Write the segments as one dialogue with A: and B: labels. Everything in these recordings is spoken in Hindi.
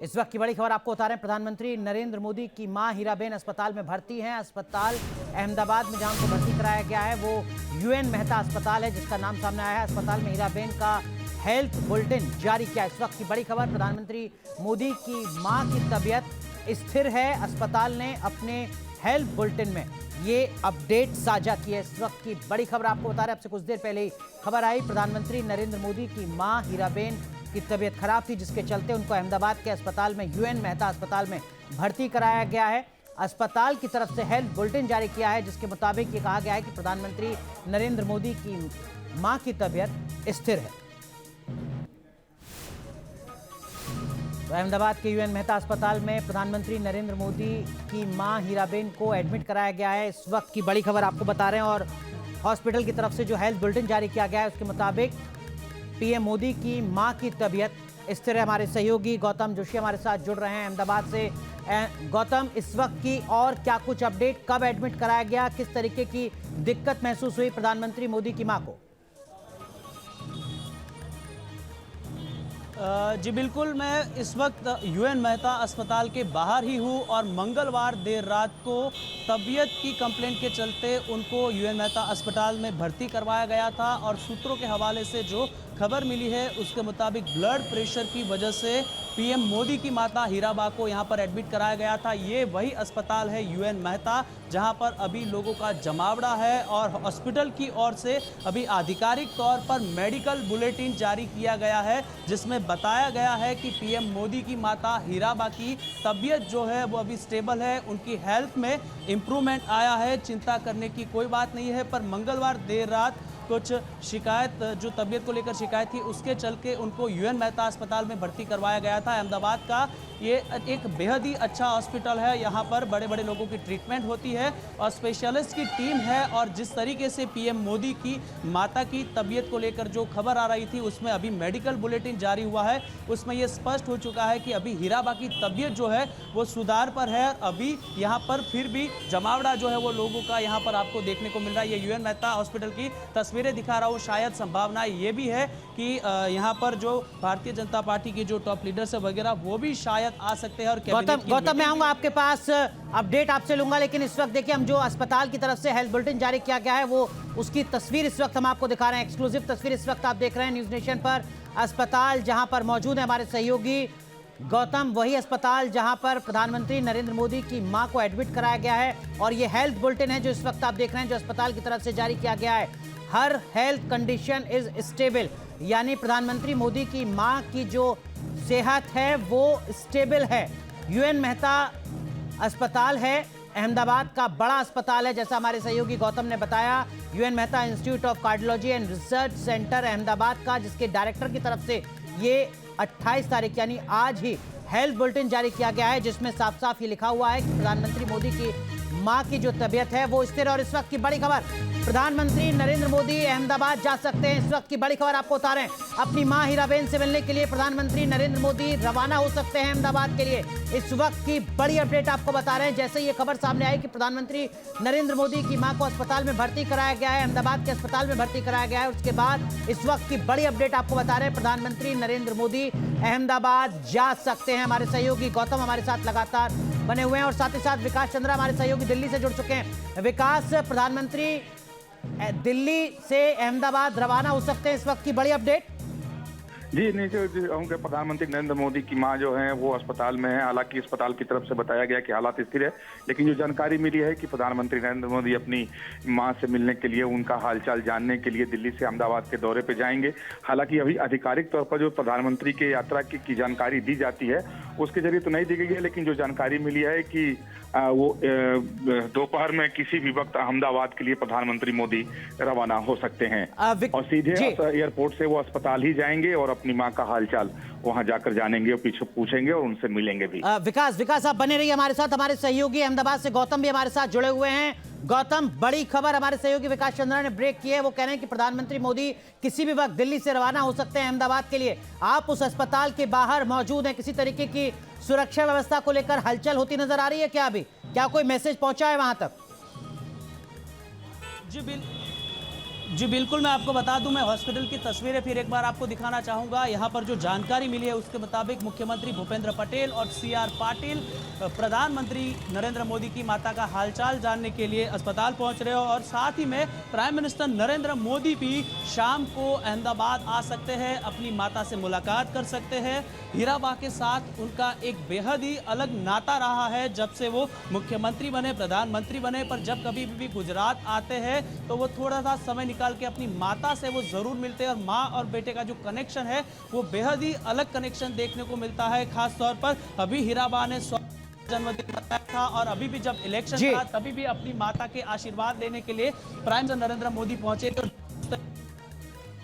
A: इस वक्त की बड़ी खबर आपको बता रहे हैं। प्रधानमंत्री नरेंद्र मोदी की मां हीराबेन अस्पताल में भर्ती हैं। अस्पताल अहमदाबाद में जहां उनको भर्ती कराया गया है वो यूएन मेहता अस्पताल है, जिसका नाम सामने आया है। अस्पताल में हीराबेन का हेल्थ बुलेटिन जारी किया। इस वक्त की बड़ी खबर, प्रधानमंत्री मोदी की मां की तबीयत स्थिर है। अस्पताल ने अपने हेल्थ बुलेटिन में ये अपडेट साझा की है। इस वक्त की बड़ी खबर आपको बता रहे हैं। अब से कुछ देर पहले ही खबर आई, प्रधानमंत्री नरेंद्र मोदी की मां हीराबेन की तबीयत खराब थी, जिसके चलते उनको अहमदाबाद के अस्पताल में यूएन मेहता अस्पताल में भर्ती कराया गया है। अस्पताल की तरफ से हेल्थ बुलेटिन जारी किया है, जिसके मुताबिक ये कहा गया है कि प्रधानमंत्री नरेंद्र मोदी की मां की तबीयत स्थिर है। तो अहमदाबाद के यूएन मेहता अस्पताल में प्रधानमंत्री नरेंद्र मोदी की मां हीराबेन को एडमिट कराया गया है। इस वक्त की बड़ी खबर आपको बता रहे हैं। और हॉस्पिटल की तरफ से जो हेल्थ बुलेटिन जारी किया गया है उसके मुताबिक पीएम मोदी की मां की तबीयत स्थिर है। हमारे सहयोगी गौतम जोशी हमारे साथ जुड़ रहे हैं अहमदाबाद से। गौतम, इस वक्त की और क्या कुछ अपडेट, कब एडमिट कराया गया, किस तरीके की दिक्कत महसूस हुई प्रधानमंत्री मोदी की मां को?
B: जी बिल्कुल, मैं इस वक्त यूएन मेहता अस्पताल के बाहर ही हूँ और मंगलवार देर रात को तबीयत की कंप्लेंट के चलते उनको यूएन मेहता अस्पताल में भर्ती करवाया गया था। और सूत्रों के हवाले से जो खबर मिली है उसके मुताबिक ब्लड प्रेशर की वजह से पीएम मोदी की माता हीराबा को यहाँ पर एडमिट कराया गया था। ये वही अस्पताल है यूएन मेहता जहाँ पर अभी लोगों का जमावड़ा है और हॉस्पिटल की ओर से अभी आधिकारिक तौर पर मेडिकल बुलेटिन जारी किया गया है, जिसमें बताया गया है कि पीएम मोदी की माता हीराबा की तबीयत जो है वो अभी स्टेबल है, उनकी हेल्थ में इम्प्रूवमेंट आया है, चिंता करने की कोई बात नहीं है। पर मंगलवार देर रात कुछ शिकायत, जो तबीयत को लेकर शिकायत थी, उसके चल के उनको यूएन मेहता अस्पताल में भर्ती करवाया गया था। अहमदाबाद का ये एक बेहद ही अच्छा हॉस्पिटल है, यहाँ पर बड़े बड़े लोगों की ट्रीटमेंट होती है और स्पेशलिस्ट की टीम है। और जिस तरीके से पीएम मोदी की माता की तबीयत को लेकर जो खबर आ रही थी उसमें अभी मेडिकल बुलेटिन जारी हुआ है, उसमें ये स्पष्ट हो चुका है कि अभी हीराबा की तबीयत जो है वो सुधार पर है। अभी यहाँ पर फिर भी जमावड़ा जो है वो लोगों का यहाँ पर आपको देखने को मिल रहा है। ये यूएन मेहता हॉस्पिटल की तस्वीरें दिखा रहा हूँ। शायद संभावना ये भी है कि यहाँ पर जो भारतीय जनता पार्टी के जो टॉप लीडर्स है वगैरह वो भी शायद आ सकते हैं। और
A: गौतम, मैं आऊंगा आपके पास, अपडेट आपसे लूंगा, लेकिन इस वक्त देखिए हम जो अस्पताल की तरफ से हेल्थ बुलेटिन जारी किया गया है वो उसकी तस्वीर इस वक्त हम आपको दिखा रहे हैं। एक्सक्लूसिव तस्वीर इस वक्त आप देख रहे हैं न्यूज नेशन पर। अस्पताल जहां पर मौजूद है हमारे सहयोगी गौतम, वही अस्पताल जहां पर प्रधानमंत्री नरेंद्र मोदी की मां को एडमिट कराया गया है। और ये हेल्थ बुलेटिन है जो इस वक्त आप देख रहे हैं, जो अस्पताल की तरफ से जारी किया गया है। हर हेल्थ कंडीशन इज स्टेबल, यानी प्रधानमंत्री मोदी की मां की जो सेहत है वो स्टेबल है। यूएन मेहता अस्पताल है, अहमदाबाद का बड़ा अस्पताल है, जैसा हमारे सहयोगी गौतम ने बताया। UN Mehta institute of cardiology and research centre Ahmedabad का, जिसके डायरेक्टर की तरफ से ये 28 तारीख यानी आज ही हेल्थ बुलेटिन जारी किया गया है, जिसमें साफ साफ ये लिखा हुआ है कि प्रधानमंत्री मोदी की मां की जो तबीयत है वो स्थिर है। और इस वक्त की बड़ी खबर, प्रधानमंत्री नरेंद्र मोदी अहमदाबाद जा सकते हैं। इस वक्त की बड़ी खबर आपको बता रहे हैं, अपनी मां हीराबेन से मिलने के लिए प्रधानमंत्री नरेंद्र मोदी रवाना हो सकते हैं अहमदाबाद के लिए। इस वक्त की बड़ी अपडेट आपको बता रहे हैं, जैसे ये खबर सामने आई कि प्रधानमंत्री नरेंद्र मोदी की मां को अस्पताल में भर्ती कराया गया है, अहमदाबाद के अस्पताल में भर्ती कराया गया है। उसके बाद इस वक्त की बड़ी अपडेट आपको बता रहे हैं, प्रधानमंत्री नरेंद्र मोदी अहमदाबाद जा सकते हैं। हमारे सहयोगी गौतम हमारे साथ लगातार बने हुए हैं और साथ ही साथ विकास चंद्रा हमारे सहयोगी दिल्ली से जुड़ चुके हैं। विकास, प्रधानमंत्री दिल्ली से अहमदाबाद रवाना हो सकते हैं, इस वक्त की बड़ी अपडेट?
C: जी नहीं, जो प्रधानमंत्री नरेंद्र मोदी की मां जो है वो अस्पताल में है। हालांकि अस्पताल की तरफ से बताया गया कि हालात स्थिर है, लेकिन जो जानकारी मिली है कि प्रधानमंत्री नरेंद्र मोदी अपनी मां से मिलने के लिए, उनका हालचाल जानने के लिए दिल्ली से अहमदाबाद के दौरे पे जाएंगे। हालांकि अभी आधिकारिक तौर पर जो प्रधानमंत्री के यात्रा की जानकारी दी जाती है उसके जरिए तो नहीं दी गई है, लेकिन जो जानकारी मिली है कि वो दोपहर में किसी भी वक्त अहमदाबाद के लिए प्रधानमंत्री मोदी रवाना हो सकते हैं और सीधे एयरपोर्ट से वो अस्पताल ही जाएंगे और अपनी मां का हालचाल वहां जाकर जानेंगे और पीछे पूछेंगे और उनसे मिलेंगे भी।
A: विकास आप बने रहिए हमारे साथ। हमारे सहयोगी अहमदाबाद से गौतम भी हमारे साथ जुड़े हुए हैं। गौतम, बड़ी खबर हमारे सहयोगी विकास चंद्रा ने ब्रेक की है। वो कह रहे हैं कि प्रधानमंत्री मोदी किसी भी वक्त दिल्ली से रवाना हो सकते हैं अहमदाबाद के लिए। आप उस अस्पताल के बाहर मौजूद हैं, किसी तरीके की सुरक्षा व्यवस्था को लेकर हलचल होती नजर आ रही है क्या? अभी क्या कोई मैसेज पहुंचा है वहां तक?
B: जी बिल्कुल, मैं आपको बता दूं, मैं हॉस्पिटल की तस्वीरें फिर एक बार आपको दिखाना चाहूँगा। यहाँ पर जो जानकारी मिली है उसके मुताबिक मुख्यमंत्री भूपेंद्र पटेल और CR पाटिल प्रधानमंत्री नरेंद्र मोदी की माता का हालचाल जानने के लिए अस्पताल पहुँच रहे हो, और साथ ही में प्राइम मिनिस्टर नरेंद्र मोदी भी शाम को अहमदाबाद आ सकते हैं, अपनी माता से मुलाकात कर सकते हैं। हीराबा के साथ उनका एक बेहद ही अलग नाता रहा है जब से वो मुख्यमंत्री बने, प्रधानमंत्री बने, पर जब कभी भी गुजरात आते हैं तो वो थोड़ा सा समय निकाल के अपनी माता से वो जरूर मिलते हैं, और माँ और बेटे का जो कनेक्शन है वो बेहद ही अलग कनेक्शन देखने को मिलता है। खास तौर पर अभी हीराबा ने जन्मदिन मनाया था, और अभी भी जब इलेक्शन था तभी भी अपनी माता के आशीर्वाद लेने के लिए प्राइम मिनिस्टर नरेंद्र मोदी पहुंचे। तो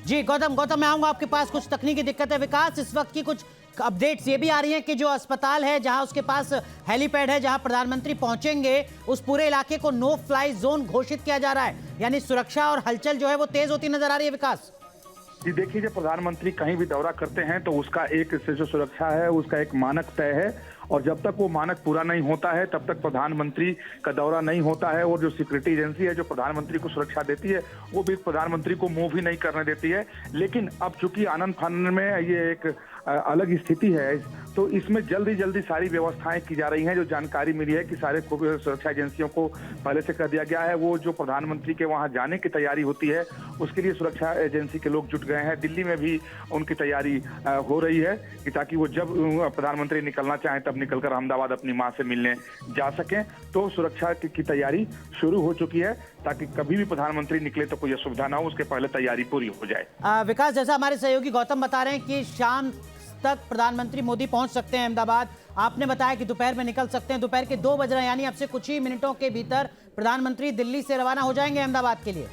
A: जी गौतम, मैं आऊंगा आपके पास। कुछ तकनीकी दिक्कत है विकास, इस वक्त की कुछ अपडेट्स ये भी आ रही हैं कि जो अस्पताल है जहां उसके पास हेलीपैड है, जहां प्रधानमंत्री पहुंचेंगे, उस पूरे इलाके को नो फ्लाई जोन घोषित किया जा रहा है, यानी सुरक्षा और हलचल जो है वो तेज होती नजर आ रही है विकास।
C: जी देखिए, जब प्रधानमंत्री कहीं भी दौरा करते हैं तो उसका एक से जो सुरक्षा है उसका एक मानक तय है, और जब तक वो मानक पूरा नहीं होता है तब तक प्रधानमंत्री का दौरा नहीं होता है। और जो सिक्योरिटी एजेंसी है जो प्रधानमंत्री को सुरक्षा देती है वो भी प्रधानमंत्री को मूव ही नहीं करने देती है। लेकिन अब चूंकि आनंद फानन में ये एक अलग स्थिति है, तो इसमें जल्दी सारी व्यवस्थाएं की जा रही हैं। जो जानकारी मिली है कि सारे सुरक्षा एजेंसियों को पहले से कर दिया गया है। वो जो प्रधानमंत्री के वहां जाने की तैयारी होती है उसके लिए सुरक्षा एजेंसी के लोग जुट गए हैं। दिल्ली में भी उनकी तैयारी हो रही है कि ताकि वो जब प्रधानमंत्री निकलना चाहें तब निकलकर अहमदाबाद अपनी मां से मिलने जा सकें। तो सुरक्षा की तैयारी शुरू हो चुकी है ताकि कभी भी प्रधानमंत्री निकले तो कोई असुविधा ना हो, उसके पहले तैयारी पूरी हो जाए।
A: विकास, जैसा हमारे सहयोगी गौतम बता रहे हैं कि शाम तक प्रधानमंत्री मोदी पहुंच सकते हैं अहमदाबाद। आपने बताया कि दोपहर में निकल सकते हैं, दोपहर के 2 बज रहे हैं, यानी अब से कुछ ही मिनटों के भीतर प्रधानमंत्री दिल्ली से रवाना हो जाएंगे अहमदाबाद के लिए।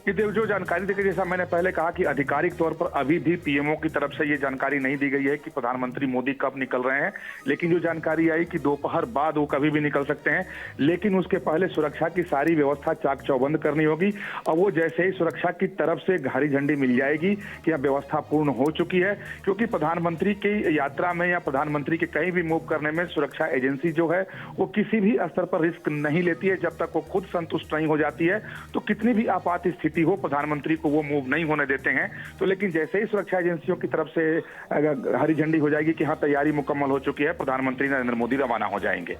C: कि जो जानकारी दी गई, जैसा मैंने पहले कहा कि आधिकारिक तौर पर अभी भी पीएमओ की तरफ से ये जानकारी नहीं दी गई है कि प्रधानमंत्री मोदी कब निकल रहे हैं। लेकिन जो जानकारी आई कि दोपहर बाद वो कभी भी निकल सकते हैं, लेकिन उसके पहले सुरक्षा की सारी व्यवस्था चाक चौबंद करनी होगी। और वो जैसे ही सुरक्षा की तरफ से हरी झंडी मिल जाएगी कि अब व्यवस्था पूर्ण हो चुकी है, क्योंकि प्रधानमंत्री की यात्रा में या प्रधानमंत्री के कहीं भी मूव करने में सुरक्षा एजेंसी जो है वो किसी भी स्तर पर रिस्क नहीं लेती है जब तक वो खुद संतुष्ट नहीं हो जाती है। तो कितनी भी आपात स्थिति हो, प्रधानमंत्री को वो मूव नहीं होने देते हैं। तो लेकिन जैसे ही सुरक्षा एजेंसियों की तरफ से हरी झंडी हो जाएगी कि हाँ तैयारी मुकम्मल हो चुकी है, प्रधानमंत्री नरेंद्र मोदी रवाना हो जाएंगे।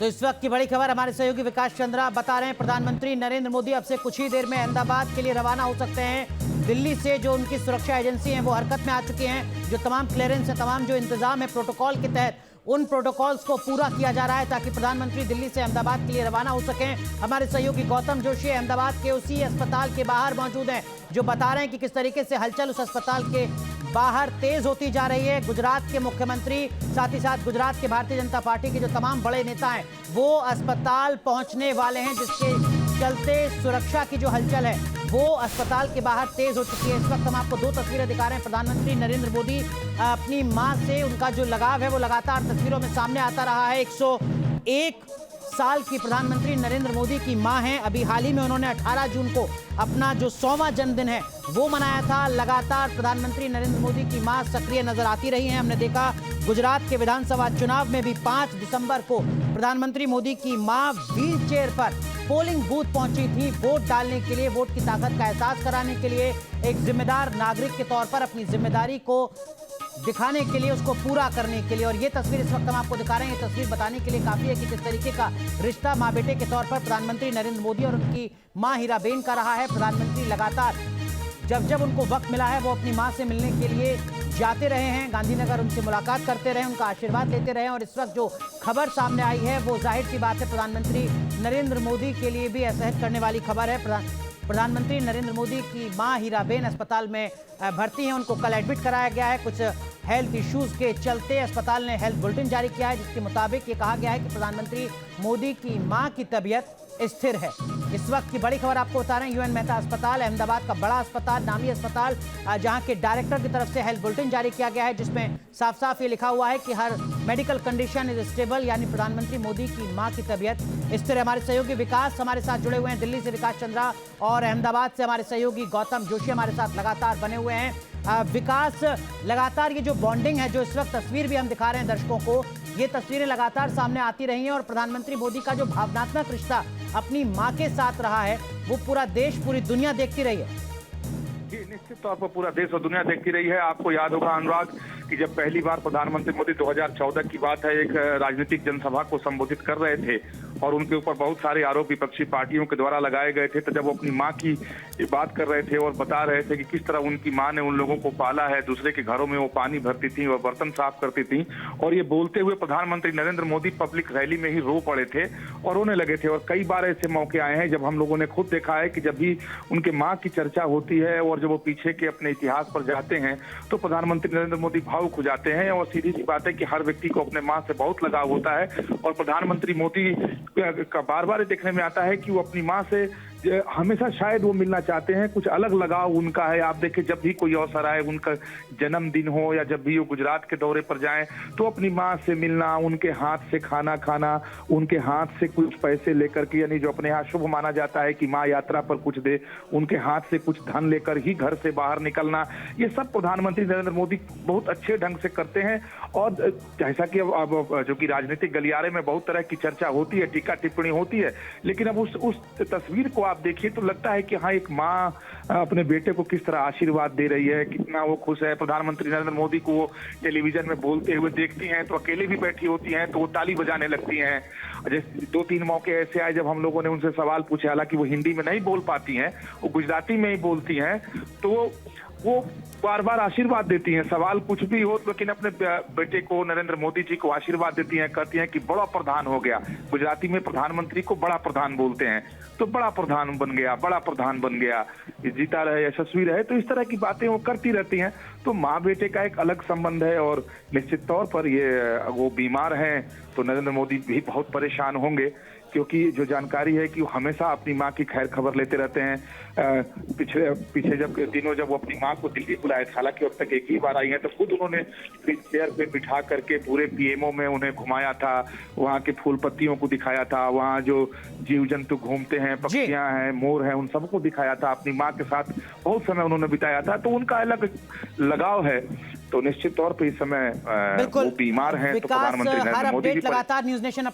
A: तो इस वक्त की बड़ी खबर हमारे सहयोगी विकास चंद्रा बता रहे हैं, प्रधानमंत्री नरेंद्र मोदी अब से कुछ ही देर में अहमदाबाद के लिए रवाना हो सकते हैं। दिल्ली से जो उनकी सुरक्षा एजेंसी है वो हरकत में आ चुकी हैं। जो तमाम क्लियरेंस है, तमाम जो इंतजाम है प्रोटोकॉल के तहत, उन प्रोटोकॉल्स को पूरा किया जा रहा है ताकि प्रधानमंत्री दिल्ली से अहमदाबाद के लिए रवाना हो सकें। हमारे सहयोगी गौतम जोशी अहमदाबाद के उसी अस्पताल के बाहर मौजूद हैं, जो बता रहे हैं कि किस तरीके से हलचल उस अस्पताल के बाहर तेज होती जा रही है। गुजरात के मुख्यमंत्री, साथ ही साथ गुजरात के भारतीय जनता पार्टी के जो तमाम बड़े नेता हैं वो अस्पताल पहुंचने वाले हैं, जिसके चलते सुरक्षा की जो हलचल है वो अस्पताल के बाहर तेज हो चुकी है। इस वक्त हम आपको 2 तस्वीरें दिखा रहे हैं। प्रधानमंत्री नरेंद्र मोदी अपनी मां से उनका जो लगाव है वो लगातार तस्वीरों में सामने आता रहा है। 101 साल की प्रधानमंत्री नरेंद्र मोदी की मां हैं। अभी हाल ही में उन्होंने 18 जून को अपना जो 100वां जन्मदिन है वो मनाया था। लगातार प्रधानमंत्री नरेंद्र मोदी की मां सक्रिय नजर आती रही हैं। हमने देखा गुजरात के विधानसभा चुनाव में भी 5 दिसंबर को प्रधानमंत्री मोदी की मां व्हील चेयर पर पोलिंग बूथ पहुंची थी, वोट डालने के लिए, वोट की ताकत का एहसास कराने के लिए, एक जिम्मेदार नागरिक के तौर पर अपनी जिम्मेदारी को दिखाने के लिए, उसको पूरा करने के लिए। और ये तस्वीर इस वक्त हम आपको दिखा रहे हैं। ये तस्वीर बताने के लिए काफी है कि किस तरीके का रिश्ता माँ बेटे के तौर पर प्रधानमंत्री नरेंद्र मोदी और उनकी मां हीराबेन का रहा है। प्रधानमंत्री लगातार जब उनको वक्त मिला है वो अपनी मां से मिलने के लिए जाते रहे हैं, गांधीनगर उनसे मुलाकात करते रहे, उनका आशीर्वाद लेते रहे। और इस वक्त जो खबर सामने आई है वो जाहिर सी बात है प्रधानमंत्री नरेंद्र मोदी के लिए भी असहज करने वाली खबर है। प्रधानमंत्री नरेंद्र मोदी की मां हीराबेन अस्पताल में भर्ती हैं, उनको कल एडमिट कराया गया है। कुछ हेल्थ इश्यूज के चलते अस्पताल ने हेल्थ बुलेटिन जारी किया है, जिसके मुताबिक ये कहा गया है कि प्रधानमंत्री मोदी की मां की तबीयत स्थिर है। इस वक्त की बड़ी खबर आपको बता रहे हैं, UN मेहता अस्पताल, अहमदाबाद का बड़ा अस्पताल, नामी अस्पताल, जहां के डायरेक्टर की तरफ से हेल्थ बुलेटिन जारी किया गया है, जिसमें साफ साफ ये लिखा हुआ है कि हर मेडिकल कंडीशन इज स्टेबल, यानी प्रधानमंत्री मोदी की मां की तबीयत स्थिर है। हमारे सहयोगी विकास हमारे साथ जुड़े हुए हैं दिल्ली से, विकास चंद्रा, और अहमदाबाद से हमारे सहयोगी गौतम जोशी हमारे साथ लगातार बने हुए हैं। विकास, लगातार ये जो बॉन्डिंग है, जो इस वक्त तस्वीर भी हम दिखा रहे हैं दर्शकों को, ये तस्वीरें लगातार सामने आती रही हैं और प्रधानमंत्री मोदी का जो भावनात्मक रिश्ता अपनी मां के साथ रहा है, वो पूरा देश, पूरी दुनिया देखती रही है।
C: जी, निश्चित तौर पर पूरा देश और दुनिया देखती रही है। आपको याद होगा अनुराग कि जब पहली बार प्रधानमंत्री मोदी 2014 की बात है, एक राजनीतिक जनसभा को संबोधित कर रहे थे और उनके ऊपर बहुत सारे आरोप विपक्षी पार्टियों के द्वारा लगाए गए थे। तो जब वो अपनी मां की बात कर रहे थे और बता रहे थे कि किस तरह उनकी मां ने उन लोगों को पाला है, दूसरे के घरों में वो पानी भरती थी और बर्तन साफ करती थी, और ये बोलते हुए प्रधानमंत्री नरेंद्र मोदी पब्लिक रैली में ही रो पड़े थे और रोने लगे थे। और कई बार ऐसे मौके आए हैं जब हम लोगों ने खुद देखा है कि जब भी उनके मां की चर्चा होती है और जब वो पीछे के अपने इतिहास पर जाते हैं तो प्रधानमंत्री नरेंद्र मोदी भावुक हो जाते हैं। और सीधी सी बात है कि हर व्यक्ति को अपने मां से बहुत लगाव होता है और प्रधानमंत्री मोदी का बार बार देखने में आता है कि वो अपनी मां से हमेशा शायद वो मिलना चाहते हैं, कुछ अलग लगाव उनका है। आप देखें जब भी कोई अवसर आए, उनका जन्मदिन हो या जब भी वो गुजरात के दौरे पर जाएं तो अपनी मां से मिलना, उनके हाथ से खाना खाना, उनके हाथ से कुछ पैसे लेकर के, यानी जो अपने यहाँ शुभ माना जाता है कि मां यात्रा पर कुछ दे, उनके हाथ से कुछ धन लेकर ही घर से बाहर निकलना, ये सब प्रधानमंत्री नरेंद्र मोदी बहुत अच्छे ढंग से करते हैं। और जैसा कि अब जो कि राजनीतिक गलियारे में बहुत तरह की चर्चा होती है, टीका टिप्पणी होती है, लेकिन अब उस तस्वीर को आप देखिए तो लगता है कि हाँ, एक माँ अपने बेटे को किस तरह आशीर्वाद दे रही है, कितना वो खुश है। प्रधानमंत्री नरेंद्र मोदी को वो टेलीविजन में बोलते हुए देखती हैं तो अकेले भी बैठी होती हैं तो वो ताली बजाने लगती हैं। जैसे 2-3 मौके ऐसे आए जब हम लोगों ने उनसे सवाल पूछे, हालांकि वो हिंदी में नहीं बोल पाती हैं, वो गुजराती में ही बोलती हैं, तो वो बार बार आशीर्वाद देती हैं। सवाल कुछ भी हो लेकिन अपने बेटे को, नरेंद्र मोदी जी को आशीर्वाद देती हैं, कहती हैं कि बड़ा प्रधान हो गया। गुजराती में प्रधानमंत्री को बड़ा प्रधान बोलते हैं, तो बड़ा प्रधान बन गया, बड़ा प्रधान बन गया, जीता रहे, यशस्वी रहे। तो इस तरह की बातें वो करती रहती हैं। तो माँ बेटे का एक अलग संबंध है और निश्चित तौर पर ये वो बीमार हैं तो नरेंद्र मोदी भी बहुत परेशान होंगे, क्योंकि जो जानकारी है कि वो हमेशा अपनी मां की खैर खबर लेते रहते हैं। पीछे जब दिनों जब वो अपनी मां को दिल्ली बुलाए थे, हालांकि अब तक एक ही बार आई हैं, तो खुद उन्होंने चेयर पे बिठा करके पूरे पीएमओ में उन्हें घुमाया था, वहाँ के फूल पत्तियों को दिखाया था, वहाँ जो जीव जंतु घूमते हैं, पक्षियां हैं, मोर हैं, उन सबको दिखाया था। अपनी माँ के साथ बहुत समय उन्होंने बिताया था, तो उनका अलग लगाव है। तो निश्चित तौर पर इस समय वो बीमार हैं, तो प्रधानमंत्री
A: हर
C: नरेंद्र मोदी
A: अपडेट
C: जी
A: लगातार न्यूज नेशन